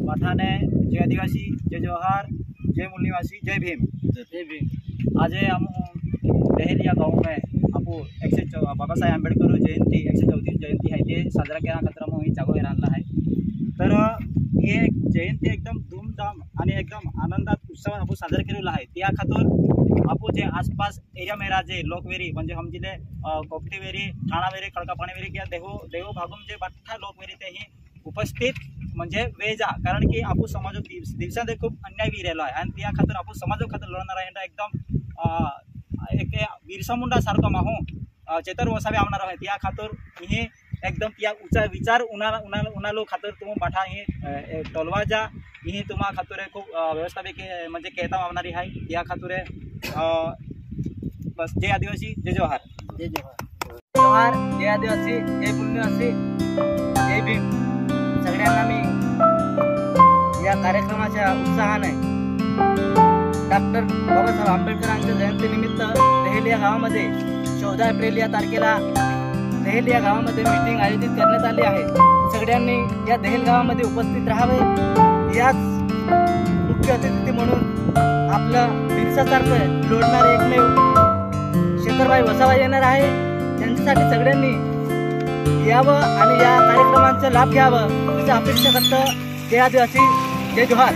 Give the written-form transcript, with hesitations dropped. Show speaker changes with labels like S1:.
S1: पठाने जय आदिवासी जय जोहार जय मूल निवासी जय भीम। आज हम दहेलिया गाँव में आपू बाबा साहेब आंबेडकर जयंती 134 जयंती है ते साजरा केला खातर आम्ही जागो राहिला आहे। तर हे जयंती एकदम धूमधाम आणि एकदम आनंदात उत्सव आपण साजरा केलेला आहे। त्या खातर आपण जे आसपास एरिया में राजे लोकवेरी म्हणजे हम जिले कोपटीवेरी ठाणावेरी खडकापाणीवेरी किंवा देहो भागून जे बठ्ठा लोकवेरी तेही उपस्थित म्हणजे वेजा, कारण की आपण समाज दिवसांमध्ये खूप अन्याय बी राहिलो आहे आणि त्या खातर आपण समाज खातर लढणार आहे। एकदम एक बिरसा मुंडा सारखा माहू चेतर वसावे आवणार आहे। त्या खातर हे एकदम त्या उचा विचार उन्हालो खातर तुम बाठा हे टोलवा जा ही तुम्हा खातर खूप व्यवस्था बी म्हणजे कहता आवणारी आहे। त्या खातर बस जय आदिवासी जय जोहार जय जोहार जोहार जय आदिवासी जय मूल निवासी जय भीम। सगळ्यांना मी या कार्यक्रमाच्या उत्साहाने डॉक्टर बाबासाहेब आंबेडकरांच्या जयंतीनिमित्त दहेलिया गावामध्ये 14 एप्रिल या तारखेला दहेलिया गावामध्ये मीटिंग आयोजित करण्यात आली आहे। सगळ्यांनी या दहेल गावामध्ये उपस्थित राहावे। याच मुख्य अतिथी म्हणून आपलं बिरसासारखं लोढणारे एकमेव शेखरभाई वसावा येणार आहे। त्यांच्यासाठी सगळ्यांनी यावं आणि या कार्यक्रमाचा लाभ घ्यावा अशी अपेक्षा करतो। जय आदिवासी जय जोहार।